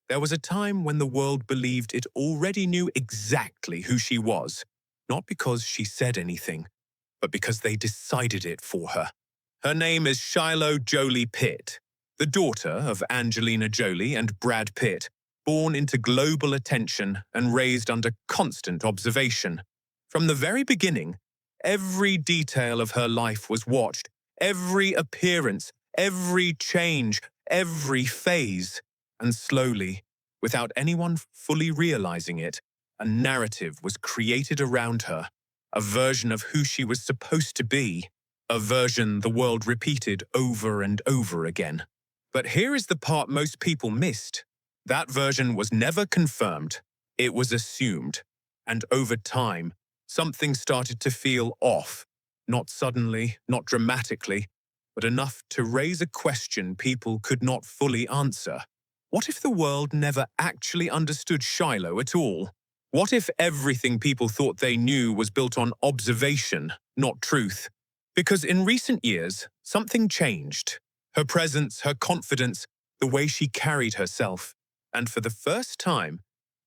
There was a time when the world believed it already knew exactly who she was, not because she said anything, but because they decided it for her. Her name is Shiloh Jolie-Pitt, the daughter of Angelina Jolie and Brad Pitt, born into global attention and raised under constant observation. From the very beginning, every detail of her life was watched, every appearance, every change, every phase, and slowly, without anyone fully realizing it, a narrative was created around her, a version of who she was supposed to be, a version the world repeated over and over again. But here is the part most people missed. That version was never confirmed. It was assumed. And over time, something started to feel off. Not suddenly, not dramatically, but enough to raise a question people could not fully answer. What if the world never actually understood Shiloh at all? What if everything people thought they knew was built on observation, not truth? Because in recent years, something changed. Her presence, her confidence, the way she carried herself. And for the first time,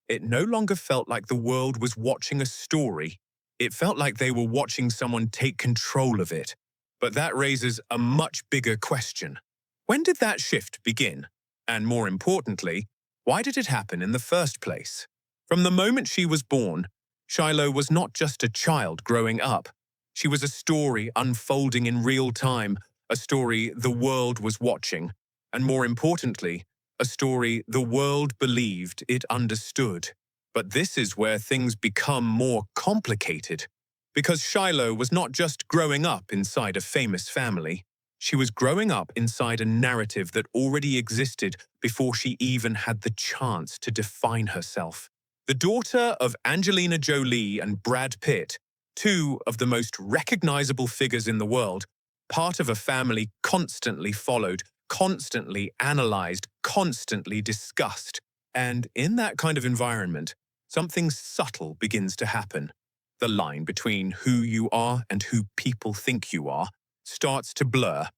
it no longer felt like the world was watching a story. It felt like they were watching someone take control of it. But that raises a much bigger question. When did that shift begin? And more importantly, why did it happen in the first place? From the moment she was born, Shiloh was not just a child growing up. She was a story unfolding in real time, a story the world was watching, and more importantly, a story the world believed it understood. But this is where things become more complicated. Because Shiloh was not just growing up inside a famous family. She was growing up inside a narrative that already existed before she even had the chance to define herself. The daughter of Angelina Jolie and Brad Pitt, two of the most recognizable figures in the world, part of a family constantly followed, constantly analyzed, constantly discussed. And in that kind of environment, something subtle begins to happen. The line between who you are and who people think you are starts to blur.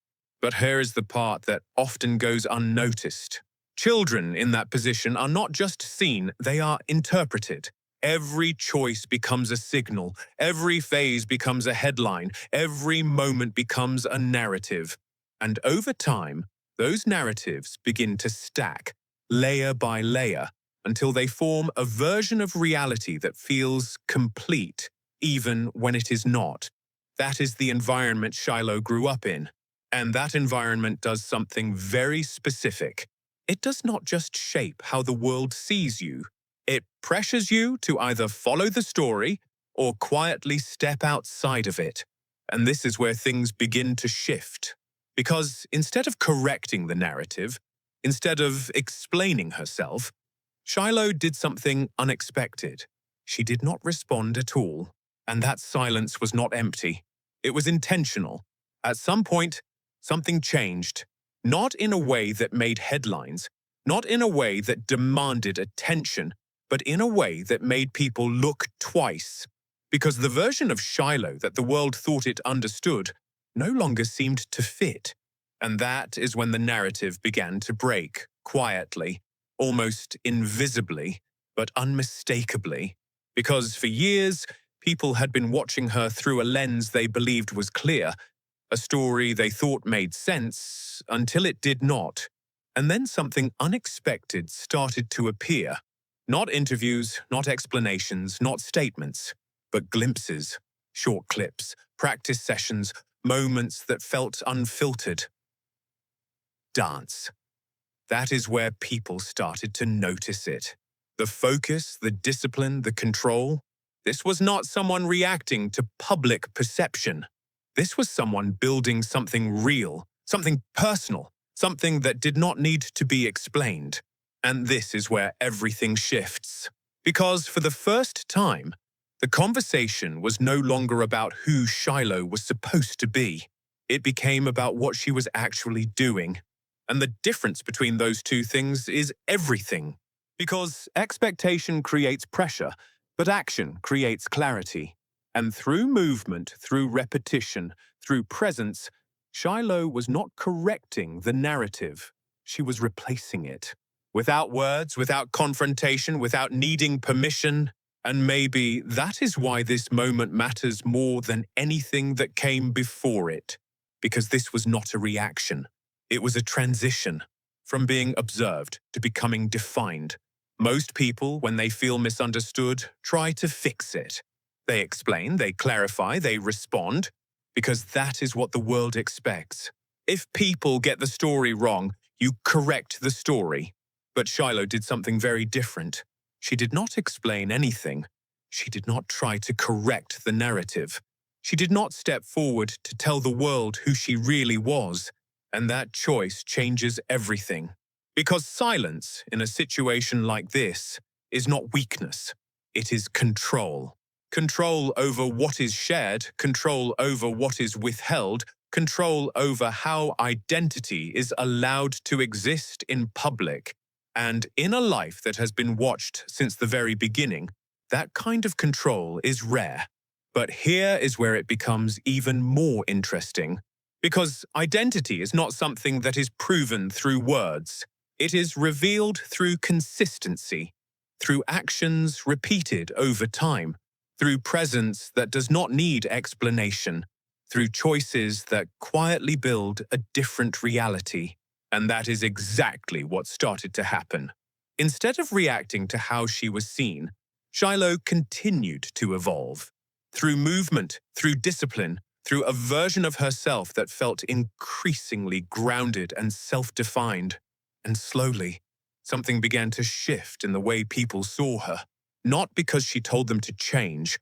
But here is the part that often goes unnoticed. Children in that position are not just seen, they are interpreted. Every choice becomes a signal, every phase becomes a headline, every moment becomes a narrative. And over time, those narratives begin to stack, layer by layer, until they form a version of reality that feels complete, even when it is not. That is the environment Shiloh grew up in. And that environment does something very specific. It does not just shape how the world sees you. It pressures you to either follow the story or quietly step outside of it. And this is where things begin to shift. Because instead of correcting the narrative, instead of explaining herself, Shiloh did something unexpected. She did not respond at all. And that silence was not empty. It was intentional. At some point, something changed. Not in a way that made headlines, not in a way that demanded attention, but in a way that made people look twice. Because the version of Shiloh that the world thought it understood no longer seemed to fit. And that is when the narrative began to break, quietly, almost invisibly, but unmistakably. Because for years, people had been watching her through a lens they believed was clear, a story they thought made sense until it did not. And then something unexpected started to appear. Not interviews, not explanations, not statements, but glimpses, short clips, practice sessions, moments that felt unfiltered. Dance. That is where people started to notice it. The focus, the discipline, the control. This was not someone reacting to public perception. This was someone building something real, something personal, something that did not need to be explained. And this is where everything shifts. Because for the first time, the conversation was no longer about who Shiloh was supposed to be. It became about what she was actually doing. And the difference between those two things is everything. Because expectation creates pressure, but action creates clarity. And through movement, through repetition, through presence, Shiloh was not correcting the narrative. She was replacing it. without words, without confrontation, without needing permission. And maybe that is why this moment matters more than anything that came before it. Because this was not a reaction. It was a transition from being observed to becoming defined. Most people, when they feel misunderstood, try to fix it. They explain, they clarify, they respond, because that is what the world expects. If people get the story wrong, you correct the story. But Shiloh did something very different. She did not explain anything. She did not try to correct the narrative. She did not step forward to tell the world who she really was. And that choice changes everything. Because silence in a situation like this is not weakness. It is control. Control over what is shared, control over what is withheld, control over how identity is allowed to exist in public. And in a life that has been watched since the very beginning, that kind of control is rare. But here is where it becomes even more interesting. Because identity is not something that is proven through words. It is revealed through consistency, through actions repeated over time, through presence that does not need explanation, through choices that quietly build a different reality. And that is exactly what started to happen. Instead of reacting to how she was seen, Shiloh continued to evolve. Through movement, through discipline, through a version of herself that felt increasingly grounded and self-defined. And slowly, something began to shift in the way people saw her. Not because she told them to change,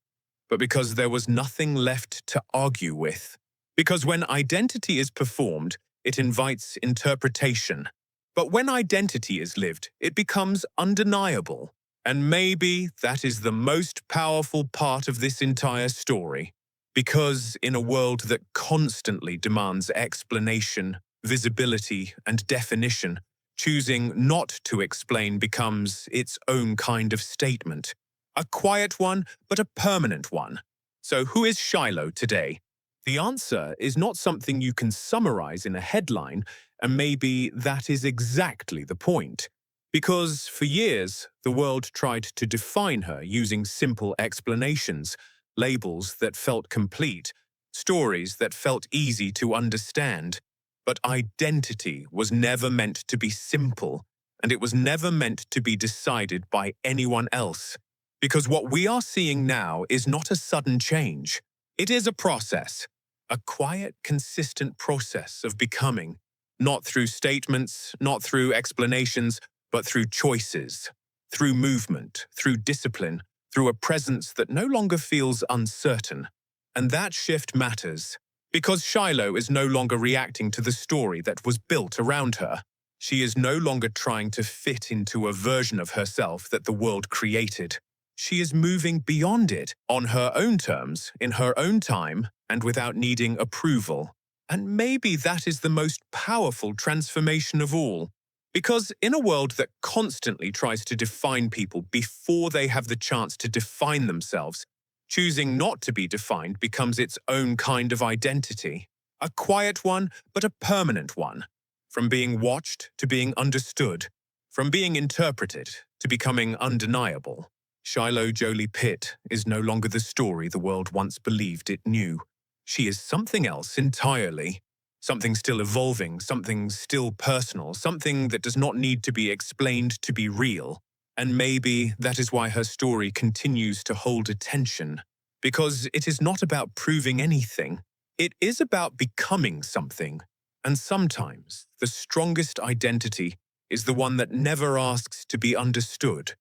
but because there was nothing left to argue with. Because when identity is performed, it invites interpretation. But when identity is lived, it becomes undeniable. And maybe that is the most powerful part of this entire story. Because in a world that constantly demands explanation, visibility, and definition, choosing not to explain becomes its own kind of statement. A quiet one, but a permanent one. So who is Shiloh today? The answer is not something you can summarize in a headline, and maybe that is exactly the point. Because for years, the world tried to define her using simple explanations, labels that felt complete, stories that felt easy to understand. But identity was never meant to be simple, and it was never meant to be decided by anyone else. Because what we are seeing now is not a sudden change. It is a process, a quiet, consistent process of becoming, not through statements, not through explanations, but through choices, through movement, through discipline, through a presence that no longer feels uncertain. And that shift matters, because Shiloh is no longer reacting to the story that was built around her. She is no longer trying to fit into a version of herself that the world created. She is moving beyond it, on her own terms, in her own time, and without needing approval. And maybe that is the most powerful transformation of all. Because in a world that constantly tries to define people before they have the chance to define themselves, choosing not to be defined becomes its own kind of identity. A quiet one, but a permanent one. From being watched to being understood. From being interpreted to becoming undeniable. Shiloh Jolie-Pitt is no longer the story the world once believed it knew. She is something else entirely. Something still evolving, something still personal, something that does not need to be explained to be real. And maybe that is why her story continues to hold attention. Because it is not about proving anything. It is about becoming something. And sometimes the strongest identity is the one that never asks to be understood.